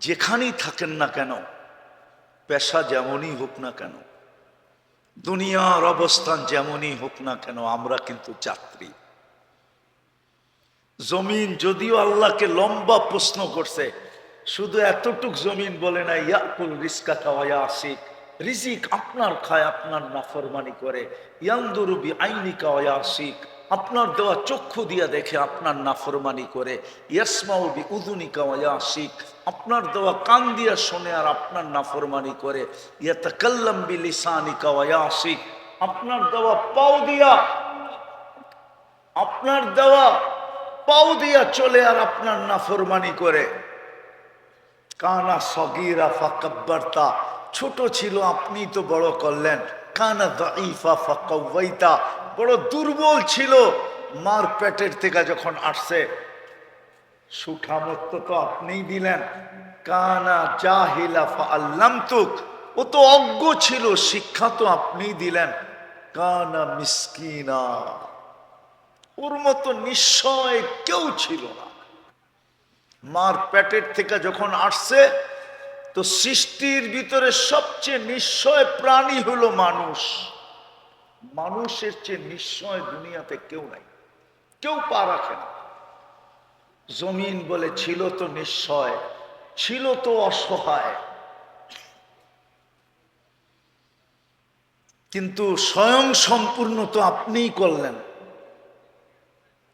যেখানেই থাকেন না কেন, পেশা যেমনই হোক না কেন, দুনিয়ার অবস্থান যেমনই হোক না কেন, আমরা কিন্তু যাত্রী। জমিন যদিও আল্লাহকে লম্বা প্রশ্ন করছে, শুধু এতটুক জমিন বলে না ইয়াকুল রিজকা ওয়া ইয়াসিক, রিজিক আপনার খায়, আপনার নাফরমানি করে। ইয়ানদুরু বিআইনিকা ওয়া ইয়াসিক, আপনার দেওয়া চক্ষু দিয়া দেখে, আপনার নাফরমানি করে। ইয়াসমাউ বিউযুনিকা ওয়া ইয়াসিক, আপনার দেওয়া কান দিয়া শোনে আর আপনার নাফরমানি করে। ইয়াতাকাল্লাম বিলিসানিকা ওয়া ইয়াসিক, আপনার দেওয়া পাও দিয়া, আপনার দেওয়া পাও দিয়া চলে আর আপনার নাফরমানি করে। কানা সগীরা ফাকাব্বারতা, ছোট ছিল আপনি তো বড় করলেন। কানা দাঈফা ফাকাওয়াইতা, বড় দুর্বল ছিল, মার পেটের থেকে যখন আসছে সুঠামত্ব তো আপনিই দিলেন। কানা জাহিলা ফাআল্লামতুক, ও তো অজ্ঞ ছিল, শিক্ষা তো আপনিই দিলেন। কানা মিসকিনা, ওর মতো নিশ্চয় কেউ ছিল না। মার পেটের থেকে যখন আসছে তো সৃষ্টির ভিতরে সবচেয়ে নিশ্চয় প্রাণী হলো মানুষ। মানুষের চেয়ে নিশ্চয় দুনিয়াতে কেউ নাই, কেউ পা রাখে না। জমিন বলে ছিল তো নিশ্চয়, ছিল তো অসহায়, কিন্তু স্বয়ং সম্পূর্ণ তো আপনিই করলেন।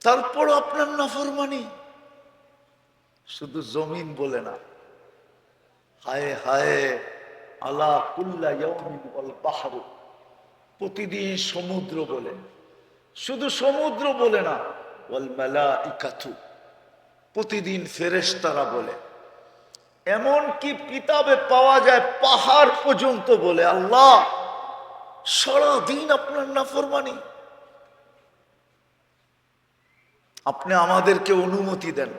তারপর আপনার নাফরমানি। শুধু জমিন বলে না, হায় হায় আলা কুল্লা ইয়াউমিন ওয়াল বাহরু, প্রতিদিন সমুদ্র বলে। শুধু সমুদ্র বলে না, ওয়াল মালাইকাতু, প্রতিদিন ফেরেশতারা বলে। এমন কি কিতাবে পাওয়া যায় পাহাড় পর্যন্ত বলে আল্লাহ সারাদিন আপনার নাফরমানি। আপনি আমাদেরকে অনুমতি দেন,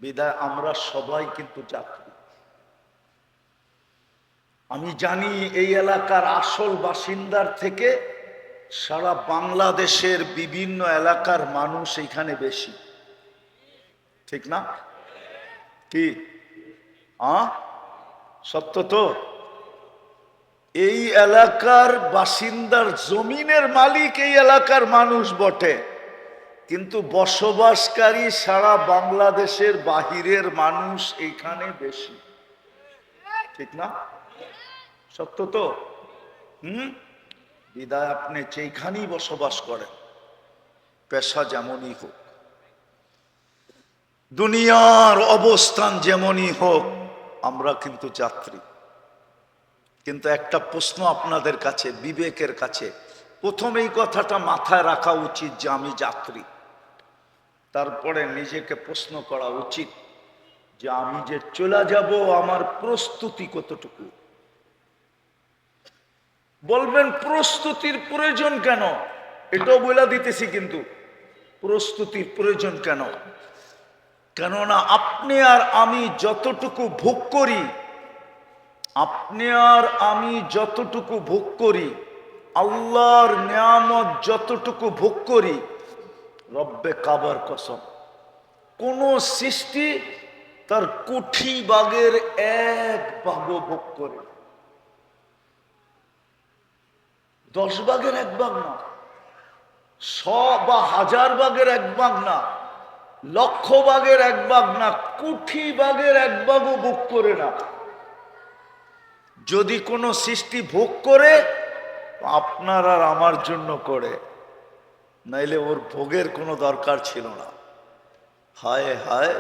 বিদায় আমরা সবাই কিন্তু যাত্রী। আমি জানি এই এলাকার আসল বাসিন্দার থেকে সারা বাংলাদেশের বিভিন্ন এলাকার মানুষ এখানে বেশি, ঠিক না? কি সত্য তো? এই এলাকার বাসিন্দার জমিনের মালিক এই এলাকার মানুষ বটে, কিন্তু বসবাসকারী সারা বাংলাদেশের বাহিরের মানুষ এখানে বেশি, ঠিক না? সত্য তো? বিদায় আপনি যেখানেই বসবাস করেন, পেশা যেমনই হোক, দুনিয়ার অবস্থান যেমনই হোক, আমরা কিন্তু যাত্রী। কিন্তু একটা প্রশ্ন আপনাদের কাছে, বিবেকের কাছে, প্রথম এই কথাটা মাথায় রাখা উচিত যে আমি যাত্রী। তারপরে নিজেকে প্রশ্ন করা উচিত যে আমি যে চলে যাব আমার প্রস্তুতি কতটুকু। বলবেন প্রস্তুতির প্রয়োজন কেন? এটাও বলে দিতেছি, কিন্তু প্রস্তুতির প্রয়োজন কেন? কেননা আপনি আর আমি যতটুকু ভোগ করি, আপনি আর আমি যতটুকু ভোগ করি, আল্লাহর নিয়ামত যতটুকু ভোগ করি, রব্বে কাবার কসম, কোন সৃষ্টি তার কোটি ভাগের এক ভাগও ভোগ করে। 10 ভাগের 1 ভাগ না, 100 বা 1000 ভাগের 1 ভাগ না, লক্ষ ভাগের 1 ভাগ না, কোটি ভাগের 1 ভাগও ভোগ করে না। যদি কোনো সৃষ্টি ভোগ করে, আপনার আর আমার জন্য করে, নাইলে ওর ভোগের কোনো দরকার ছিল না। হায় হায়,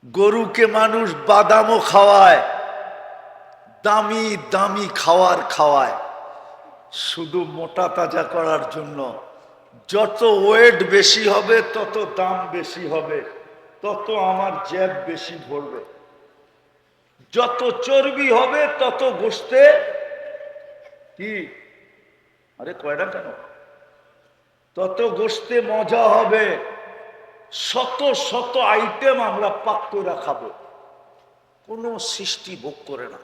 গরুকে মানুষ বাদামও খাওয়ায়, দামি দামি খাওয়ার খাওয়ায়, শুধু মোটা তাজা করার জন্য। যত ওয়েট বেশি হবে তত দাম বেশি হবে, তত আমার জেব বেশি ভরবে। যত চর্বি হবে তত গোশতে কি, আরে কয়টা কেন, তত গোশতে মজা হবে। শত শত আইটেম আমরা পাক করে খাবো, কোনো সৃষ্টি ভোগ করে না।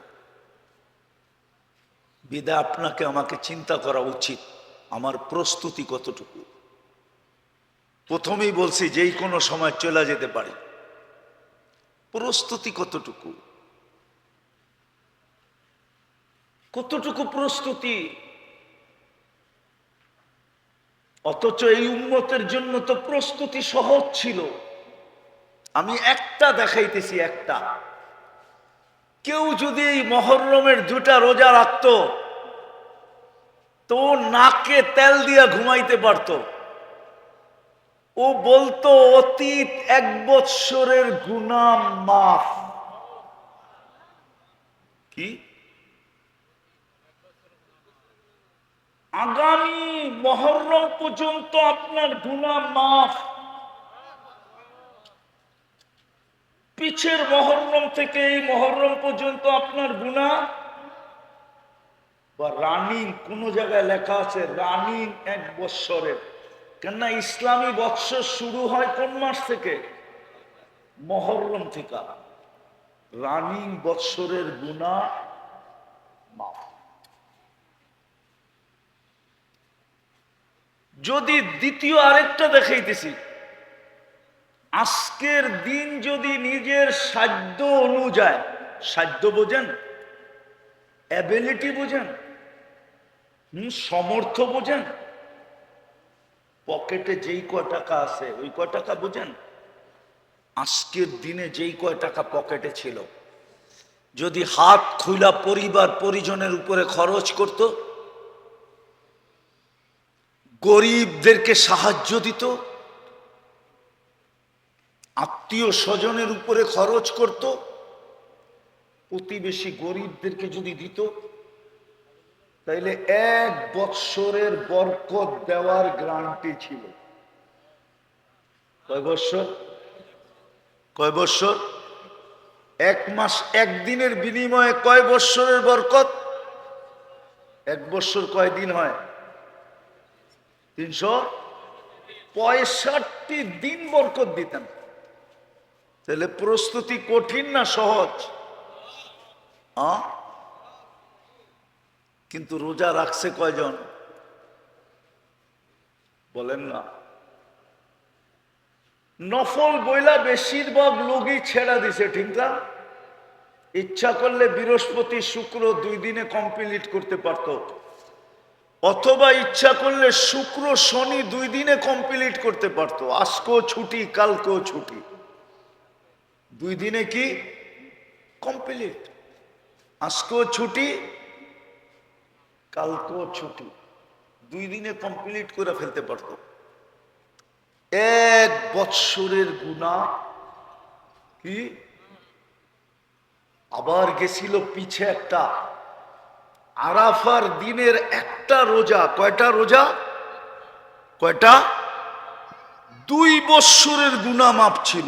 বিদায় আপনাকে আমাকে চিন্তা করা উচিত আমার প্রস্তুতি কতটুকু। প্রথমেই বলছি যেই কোনো সময় চলে যেতে পারি, প্রস্তুতি কতটুকু? কতটুকু প্রস্তুতি? অথচ এই উম্মতের জন্য তো প্রস্তুতি সহজ ছিল। আমি একটা দেখাইতেছি, একটা। কেউ যদি এই মহররমের 2টা রোজা রাখতো তো নাকে তেল দিয়া ঘুমাইতে পারত। ও বলতো অতীত 1 বৎসরের গুনাহ মাফ। কি? আগামী মহররম পর্যন্ত আপনার গুনাহ মাফ। পিছের মহররম থেকে এই মহররম পর্যন্ত আপনার গুনাহ। বা রানিং, কোন জায়গায় লেখা আছে রানিং 1 বৎসরের। কেননা ইসলামী বৎসর শুরু হয় কোন মাস থেকে? মহররম থেকে। রানিং বৎসরের গুনাহ মাফ। যদি দ্বিতীয় আরেকটা দেখাইতেছি, আজকের দিন যদি নিজের সাধ্য অনুযায়ী, সাধ্য বোঝেন, অ্যাবিলিটি বোঝেন, সমর্থ বোঝেন, পকেটে যেই কয় টাকা আছে ওই কয় টাকা বোঝেন, আজকের দিনে যেই কয় টাকা পকেটে ছিল যদি হাত খুলা পরিবার পরিজনের উপরে খরচ করত, গরিবদেরকে সাহায্য দিত, আত্মীয় স্বজনের উপরে খরচ করত, প্রতিবেশী গরিবদেরকে যদি দিত, তাইলে 1 বৎসরের বরকত দেওয়ার গ্যারান্টি ছিল। কয় বৎসর? কয় বৎসর? 1 মাস 1 দিনের বিনিময়ে কয় বৎসরের বরকত? 1 বৎসর কয় দিন হয়? 365 দিন বরকত দিতেন। তাহলে প্রস্তুতি কঠিন না সহজ? কিন্তু রোজা রাখছে কয়জন বলেন না? নফল বইলা বেশিরভাগ লোকই ছেড়া দিছে, ঠিক না? ইচ্ছা করলে বৃহস্পতি শুক্র 2 দিনে কমপ্লিট করতে পারত, অথবা ইচ্ছা করলে শুক্র শনি 2 দিনে কমপ্লিট করতে পারত। আজকেও ছুটি, কালকেও ছুটি, 2 দিনে কি কমপ্লিট? আজকেও ছুটি, কালকেও ছুটি, 2 দিনে কমপ্লিট করে ফেলতে পারত। 1 বৎসরের গুনাহ কি? আবার গেছিল পিছে একটা আরাফার দিনের একটা রোজা। কয়টা রোজা? কয়টা? 2 বৎসরের গুনাহ মাপ ছিল।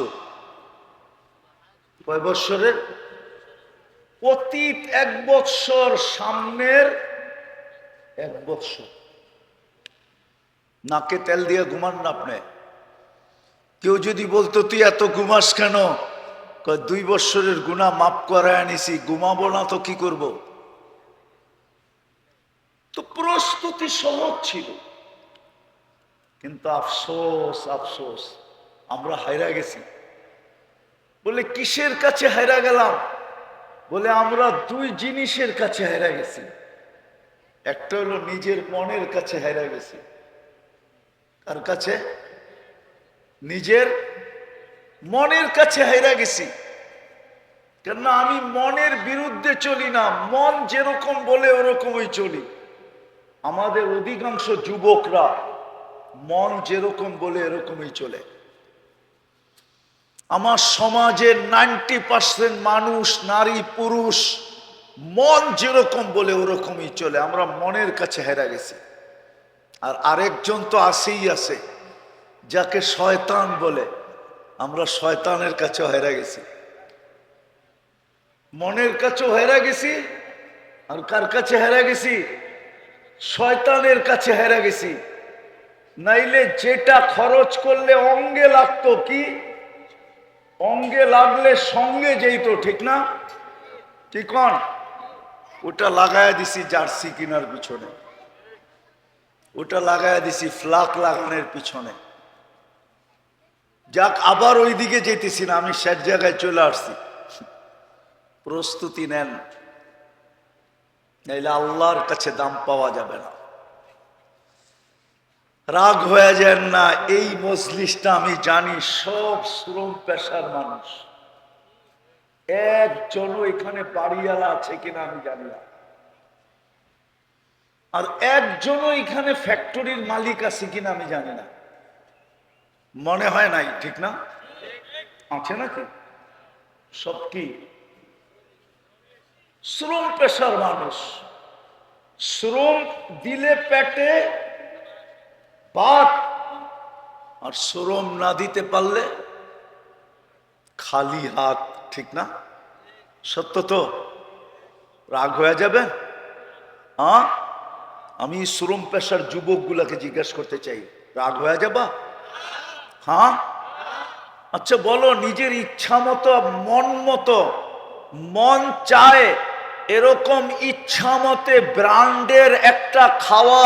কয় বৎসরের? অতীত 1 বৎসর, সামনের 1 বৎসর। নাকে তেল দিয়ে ঘুমান না আপনি? কেউ যদি বলতো তুই এত ঘুমাস কেন? 2 বৎসরের গুনাহ মাফ করায় আনিছি, ঘুমাবো না তো কি করব? তো প্রস্তুতি সহজ ছিল, কিন্তু আফসোস, আফসোস আমরা হায়রা গেছি। বলে কিসের কাছে হায়রা গেলাম? বলে আমরা 2 জিনিসের কাছে হায়রা গেছি। একটা হলো নিজের মনের কাছে হায়রা গেছি। কার কাছে? নিজের মনের কাছে হায়রা গেছি। কেননা আমি মনের বিরুদ্ধে চলি না, মন যেরকম বলে ওরকমই চলি। আমাদের অধিকাংশ যুবকরা মন যেরকম বলে এরকমই চলে। আমার সমাজের 90% মানুষ, নারী পুরুষ, মন যেরকম বলে ওরকমই চলে। আমরা মনের কাছে হেরা গেছি। আর আরেকজন তো আছেই আছে, যাকে শয়তান বলে। আমরা শয়তানের কাছেও হেরা গেছি, মনের কাছেও হেরা গেছি। আর কার কাছে হেরা গেছি? শয়তানের কাছে হেরা গেছি। নাইলে যেটা খরচ করলে অঙ্গে লাগতো, কি অঙ্গে লাগলে সঙ্গে যেত, ঠিক না? ঠিক কন? ওটা লাগায় দিছি জার্সি কেনার পিছনে, ওটা লাগায় দিছি ফ্লাক লাগানোর পিছনে। যাক, আবার ওইদিকে যেতেছি না, আমি শেষ জায়গায় চলে আসছি। প্রস্তুতি নেন, নাইলে আল্লাহর কাছে দাম পাওয়া যাবে না। রাগ হয়ে যান না, এই মজলিসটা আমি জানি সব শ্রম পেশার মানুষ, একজনও এখানে বাড়িওয়ালা আছে কিনা আমি জানি না, আর একজনও এখানে ফ্যাক্টরির মালিক আছে কিনা আমি জানি না, মনে হয় নাই, ঠিক না? আছে নাকি? সব কি শ্রম পেশার মানুষ। শ্রম দিলে পেটে ভাত, আর শ্রম না দিতে পারলে খালি হাত, ঠিক না? সত্য তো? রাগ হয়ে যাবে? হ্যাঁ, আমি শ্রম পেশার যুবকগুলাকে জিজ্ঞেস করতে চাই, রাগ হয়ে যাবা? হ্যাঁ, আচ্ছা বলো, নিজের ইচ্ছা মতো, মন মতো, মন চায় এরকম ইচ্ছা মতে ব্র্যান্ডের একটা খাওয়া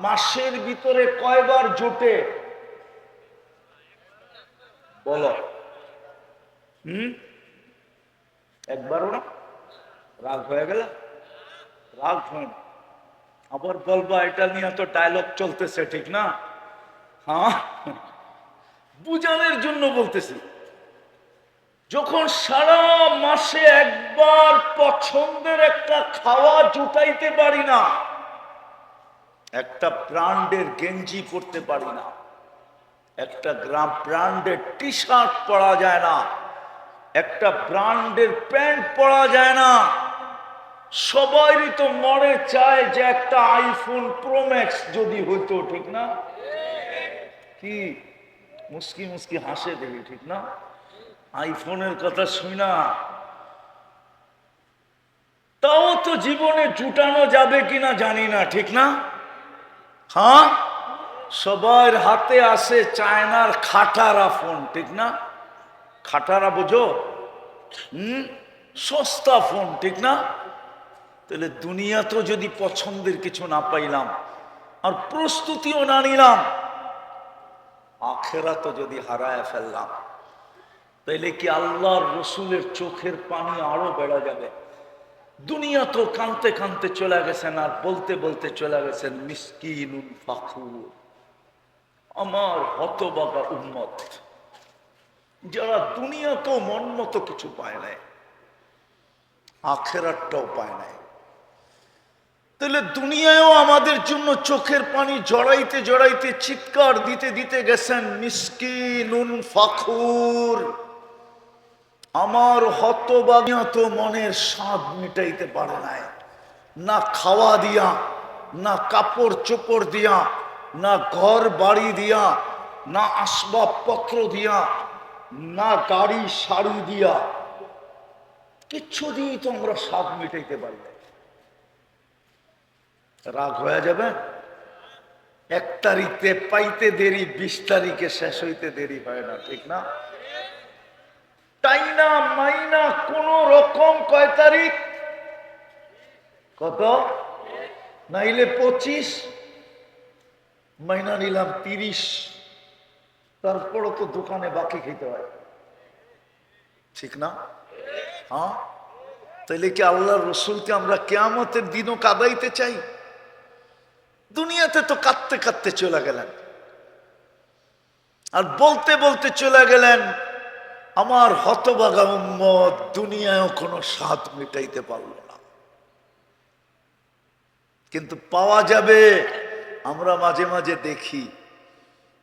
মাসের ভিতরে কয়বার জোটে? বলো। একবারও না? রাগ হয়ে গেল? রাগ হয় না, আবার বলবা এটা নিয়ে তো ডায়লগ চলতেছে, ঠিক না? হ্যাঁ, বুঝানোর জন্য বলতেছি। যখন সারা মাসে একবার পছন্দের একটা খাওয়া জুটাইতে পারি না, একটা ব্র্যান্ডের গেঞ্জি পরতে পারি না, একটা ব্র্যান্ডের টি শার্ট পরা যায় না, একটা ব্র্যান্ডের প্যান্ট পরা যায় না, সবারই তো মনে চায় যে একটা আইফোন প্রো ম্যাক্স যদি হইতো, ঠিক না? কি মুস্কি মুস্কি হাসে দেখি, ঠিক না? আইফোনের কথা শুনা, তাও তো জীবনে জুটানো যাবে কিনা জানি না, ঠিক না? হ্যাঁ, সবার হাতে আছে চায়নার খাটারা ফোন, ঠিক না? খাটারা বোঝো? সস্তা ফোন, ঠিক না? তাহলে দুনিয়া তো যদি পছন্দের কিছু না পাইলাম আর প্রস্তুতিও না নিলাম, আখেরা তো যদি হারায় ফেললাম, তাইলে কি আল্লাহর রসুলের চোখের পানি আরো বেড়ে যাবে? দুনিয়া তো কানতে কানতে চলে গেছেন, আর বলতে বলতে চলে গেছেন মিসকিনুন ফাখুর, আমার হতভাগা উম্মত, যারা দুনিয়া তো মন মতো কিছু পায় নাই, আখেরাতটাও পায় নাই। তাহলে দুনিয়ায়ও আমাদের জন্য চোখের পানি জড়াইতে জড়াইতে, চিৎকার দিতে দিতে গেছেন মিসকিনুন ফাখুর, আমার হতভাগা তো মনের স্বাদ মিটাইতে পারে নাই, না খাওয়া দিয়া, না কাপড় চোপড় দিয়া, না ঘর বাড়ি দিয়া, না আসবাবপত্র দিয়া, না গাড়ি শাড়ি দিয়া, কিচ্ছু দিয়েই তো আমরা স্বাদ মিটাইতে পারি না। রাগ হয়ে যাবে? 1 তারিখে পাইতে দেরি, 20 তারিখে শেষ হইতে দেরি হয় না, ঠিক না? টাইনা মাইনা কোন রকম কয় তারিখ, কত নাইলে 25, মাইনা নিলাম 30, তারপরও তো দোকানে বাকি খেতে হয়, ঠিক না? হ্যাঁ, তাইলে কি আল্লাহর রসুলকে আমরা কিয়ামতের দিনও কাঁদাইতে চাই? দুনিয়াতে তো কাঁদতে কাঁদতে চলে গেলেন, আর বলতে বলতে চলে গেলেন আমার হতভাগা উম্মত দুনিয়ায়ও কোনো স্বাদ মিটাইতে পারল না, কিন্তু পাওয়া যাবে। আমরা মাঝে মাঝে দেখি,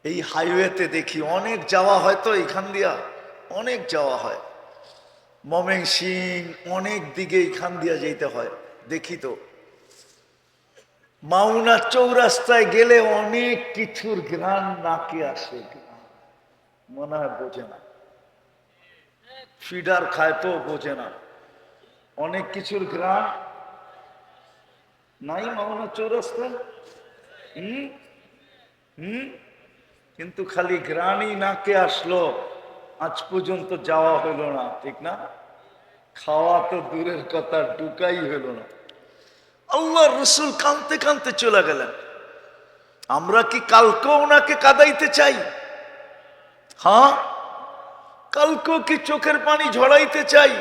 এই হাইওয়েতে দেখি, অনেক যাওয়া হয় তো এখান দিয়া, অনেক যাওয়া হয় ময়মনসিংহ, অনেক দিকে এখান দিয়া যেতে হয়, দেখি তো মাওনা চৌরাস্তায় গেলে অনেক কিছুর ঘ্রাণ নাকে আসে, মনে হয় বোঝে না, ফিডার খায় তো বোঝে না, অনেক কিছুর ঘ্রাণ নাই মাওনা চৌরাস্তায়। কিন্তু খালি ঘ্রাণই নাকে আসলো, আজ পর্যন্ত যাওয়া হলো না, ঠিক না? খাওয়া তো দূরের কথা, ঢুকাই হলো না। আল্লাহ রসুল কাঁদতে কাঁদতে চলে গেলেন, আমরা কি কালকেও ওনাকে কাঁদাইতে চাই? হ্যাঁ, কালকেও কি চোখের পানি ঝরাইতে চাই?